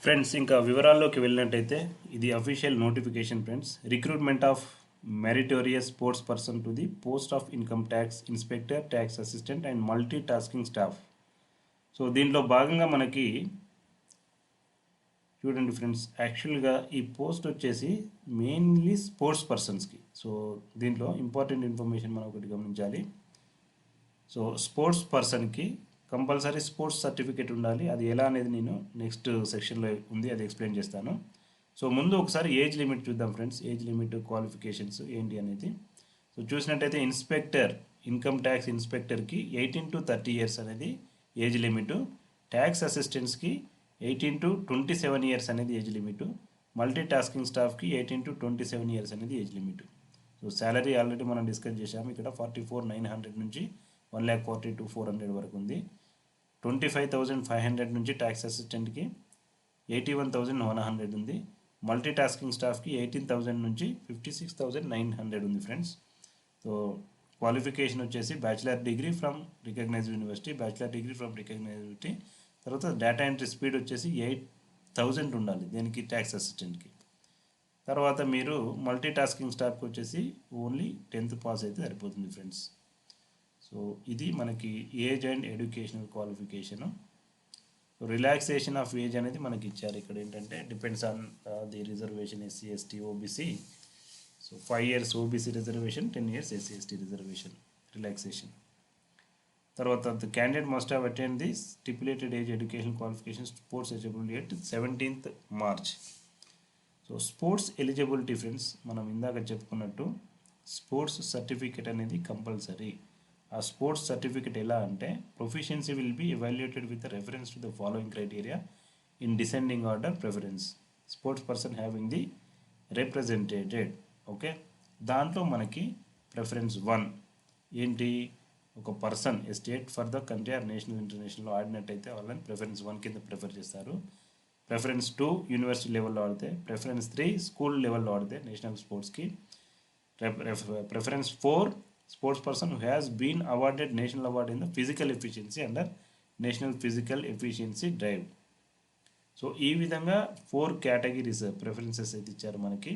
Friends ఇంకా వివరాల్లోకి వెళ్ళినట్టయితే ఇది official notification friends. Recruitment of meritorious sports person to the post of income tax inspector, tax assistant and multi tasking staff. So దీంట్లో భాగంగా మనకి చూడండి ఫ్రెండ్స్, యాక్చువల్గా ఈ పోస్ట్ వచ్చేసి మెయిన్లీ స్పోర్ట్స్ పర్సన్స్కి. సో దీంట్లో ఇంపార్టెంట్ ఇన్ఫర్మేషన్ మనం ఒకటి గమనించాలి. సో స్పోర్ట్స్ పర్సన్కి కంపల్సరీ స్పోర్ట్స్ సర్టిఫికేట్ ఉండాలి. అది ఎలా అనేది నేను నెక్స్ట్ సెక్షన్లో ఉంది, అది ఎక్స్ప్లెయిన్ చేస్తాను. సో ముందు ఒకసారి ఏజ్ లిమిట్ చూద్దాం ఫ్రెండ్స్. ఏజ్ లిమిట్, క్వాలిఫికేషన్స్ ఏంటి అనేది. సో చూసినట్టయితే ఇన్స్పెక్టర్, ఇన్కమ్ ట్యాక్స్ ఇన్స్పెక్టర్కి 18 to 30 ఇయర్స్ అనేది ఏజ్ లిమిట్. ట్యాక్స్ అసిస్టెంట్స్కి 18 to 27 ఇయర్స్ అనేది ఏజ్ లిమిట్. మల్టీ టాస్కింగ్ స్టాఫ్కి 18 to 27 ఇయర్స్ అనేది age limit. So salary already మనం డిస్కస్ చేసాము. ఇక్కడ 44,900 నుంచి 1,42,400 వరకు ఉంది. 25,500 నుంచి ట్యాక్స్ అసిస్టెంట్కి 81,100 ఉంది. మల్టీ టాస్కింగ్ స్టాఫ్కి 18,000 నుంచి 56,900 ఉంది ఫ్రెండ్స్. సో క్వాలిఫికేషన్ వచ్చేసి bachelor degree from recognised university, bachelor degree from recognised university. తర్వాత డేటా ఎంట్రీ స్పీడ్ వచ్చేసి 8,000 ఉండాలి దేనికి, ట్యాక్స్ అసిస్టెంట్కి. తర్వాత మీరు మల్టీ టాస్కింగ్ స్టాఫ్కి వచ్చేసి ఓన్లీ 10th పాస్ అయితే సరిపోతుంది ఫ్రెండ్స్. సో ఇది మనకి age and educational qualification. Relaxation of age అనేది మనకి ఇచ్చారు. ఇక్కడ ఏంటంటే depends on the reservation SC, ST, OBC. So 5 years OBC reservation, 10 years SC, ST reservation relaxation. తర్వాత the candidate must have attend the stipulated age education qualification sports eligibility at 17th March. So sports eligibility friends, మనం ఇందాక చెప్పుకున్నట్టు sports certificate అనేది compulsory. ఆ sports certificate ఎలా అంటే proficiency will be evaluated with reference to the following criteria in descending order preference. Sports person having the represented. Okay, దాంట్లో మనకి preference 1 ఏంటి, ఒక person a state for the country or national international ఆడినట్టయితే వాళ్ళని preference 1 కింద prefer చేస్తారు. Preference 2 university లెవెల్లో ఆడితే, ప్రిఫరెన్స్ 3 స్కూల్ లెవెల్లో ఆడితే national స్పోర్ట్స్కి, preference 4 sports person who has been awarded national award in the physical efficiency under national physical efficiency drive. So ఈ విధంగా 4 కేటగిరీస్ ప్రిఫరెన్సెస్ అయితే ఇచ్చారు మనకి.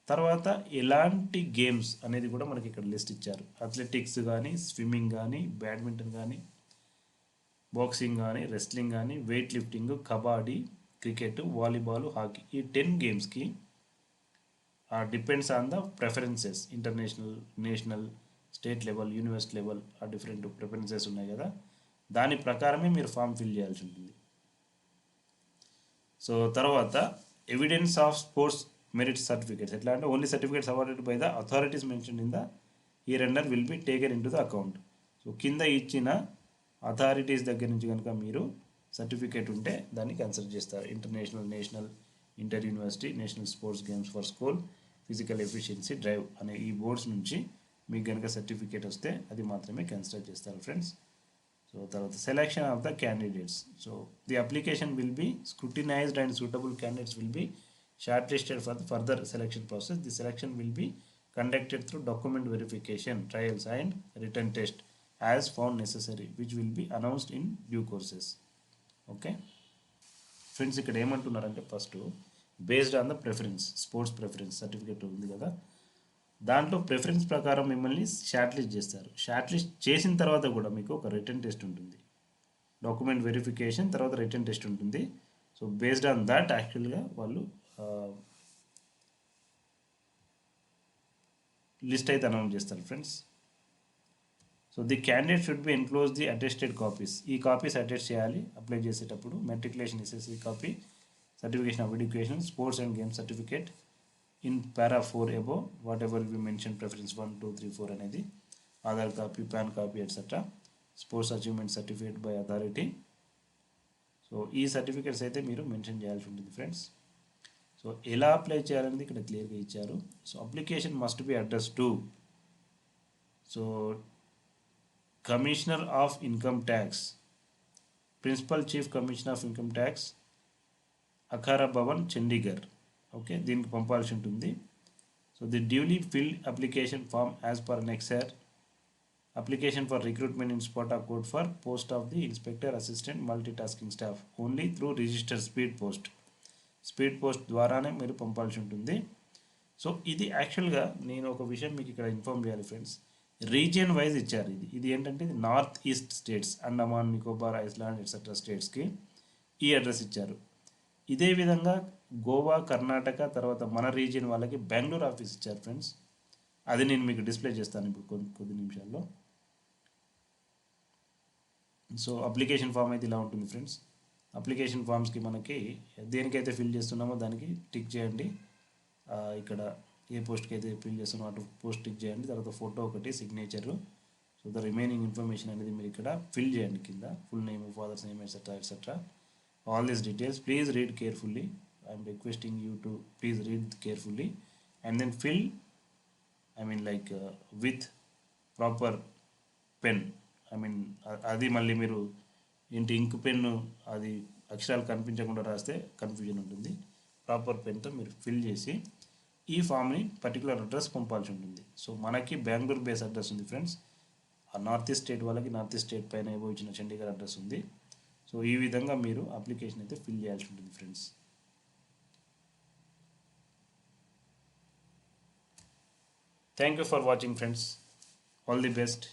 తర్వాత ఎలాంటి గేమ్స్ అనేది కూడా మనకి ఇక్కడ లిస్ట్ ఇచ్చారు. అథ్లెటిక్స్ కానీ, స్విమ్మింగ్ కానీ, బ్యాడ్మింటన్ కానీ, బాక్సింగ్ కానీ, రెస్లింగ్ కానీ, weight lifting, kabaddi, cricket, volleyball, hockey, ఈ 10 గేమ్స్కి depends on the preferences. International, national, state level, university level, ఆ డిఫరెంట్ ప్రిఫరెన్సెస్ ఉన్నాయి కదా, దాని ప్రకారమే మీరు ఫామ్ ఫిల్ చేయాల్సి ఉంటుంది. సో తర్వాత evidence of sports merit certificates ఎట్లా అంటే only certificates awarded by the authorities mention in the here under will be taken in to the account. So కింద ఇచ్చిన అథారిటీస్ దగ్గర నుంచి కనుక మీరు సర్టిఫికేట్ ఉంటే దాన్ని కన్సిడర్ చేస్తారు. International, national, inter university, national sports games for school, physical efficiency drive అనే ఈ బోర్డ్స్ నుంచి మీకు కనుక సర్టిఫికేట్ వస్తే అది మాత్రమే కన్సిడర్ చేస్తారు ఫ్రెండ్స్. సో తర్వాత selection of the candidates. So the application will be scrutinised and suitable candidates will be short listed for the further selection process. The selection will be conducted through document verification, trials and return test as found necessary which will be announced in due courses. Okay friends, ఇక్కడ ఏమంటున్నారంటే first based on the preference, sports preference certificate ఉంది కదా, దాంట్లో preference ప్రకారం మిమ్మల్ని short list చేస్తారు. Short list చేసిన తర్వాత కూడా మీకు ఒక రిటర్న్ టెస్ట్ ఉంటుంది, డాక్యుమెంట్ వెరిఫికేషన్, తర్వాత రిటర్న్ టెస్ట్ ఉంటుంది. సో బేస్డ్ ఆన్ దాట్ యాక్చువల్గా వాళ్ళు లిస్ట్ అయితే అనౌన్స్ చేస్తారు friends. So the candidate should be enclose the attested copies. ఈ కాపీస్ అటెస్ట్ చేయాలి అప్లై చేసేటప్పుడు. Matriculation SSC copy, certification of education, sports and games certificate in para 4 above, whatever we mentioned preference 1, 2, 3, 4 అనేది, Aadhaar copy, pan copy etcetera, sports achievement certificate by authority. So ఈ certificates అయితే మీరు mention చేయాల్సి ఉంటుంది friends. So ఎలా apply చేయాలనేది ఇక్కడ క్లియర్గా ఇచ్చారు. So application must be address to so commissioner of income tax, principal chief commissioner of income tax, అఖారా భవన్, చండీగఢ్. ఓకే, దీనికి పంపాల్సి ఉంటుంది. So the duly filled application form as per annexure application for recruitment in sports quota for post of the inspector, assistant, multi tasking staff only through register speed post. Speed post ద్వారానే మీరు పంపాల్సి ఉంటుంది. So ఇది యాక్చువల్గా నేను ఒక విషయం మీకు ఇక్కడ ఇన్ఫార్మ్ చేయాలి ఫ్రెండ్స్, రీజియన్ వైజ్ ఇచ్చారు. ఇది ఏంటంటే ఇది north east states, Andaman Nicobar island etcetera స్టేట్స్కి ఈ అడ్రస్ ఇచ్చారు. ఇదే విధంగా గోవా కర్ణాటక తర్వాత మన రీజియన్ వాళ్ళకి బెంగళూరు ఆఫీస్ ఇచ్చారు ఫ్రెండ్స్. అది నేను మీకు డిస్ప్లే చేస్తాను ఇప్పుడు కొద్ది నిమిషాల్లో. సో అప్లికేషన్ ఫామ్ అయితే ఇలా ఉంటుంది ఫ్రెండ్స్. అప్లికేషన్ ఫామ్స్కి మనకి దేనికైతే ఫిల్ చేస్తున్నామో దానికి టిక్ చేయండి. ఇక్కడ ఏ పోస్ట్కి అయితే ఫిల్ చేస్తున్నామో అటు పోస్ట్ టిక్ చేయండి. తర్వాత ఫోటో ఒకటి, signature. So the remaining information అనేది మీరు ఇక్కడ ఫిల్ చేయండి కింద, full name, father's name etcetera all these details. Please read carefully. I'm requesting you to please read carefully and then fill like with proper pen. అది మళ్ళీ మీరు ఇంక్ pen అది అక్షరాలు కనిపించకుండా రాస్తే కన్ఫ్యూజన్ ఉంటుంది. ప్రాపర్ పెన్తో మీరు ఫిల్ చేసి ఈ ఫామ్ని పర్టికులర్ అడ్రస్ పంపాల్సి ఉంటుంది. సో మనకి బెంగళూరు బేస్ అడ్రస్ ఉంది ఫ్రెండ్స్. ఆ నార్త్ ఈస్ట్ స్టేట్ వాళ్ళకి నార్త్ ఈస్ట్ స్టేట్ పైన ఏవో ఇచ్చిన చండీగఢ్ అడ్రస్ ఉంది. సో ఈ విధంగా మీరు అప్లికేషన్ అయితే ఫిల్ చేయాల్సి ఉంటుంది friends. Thank you for watching friends. All the best.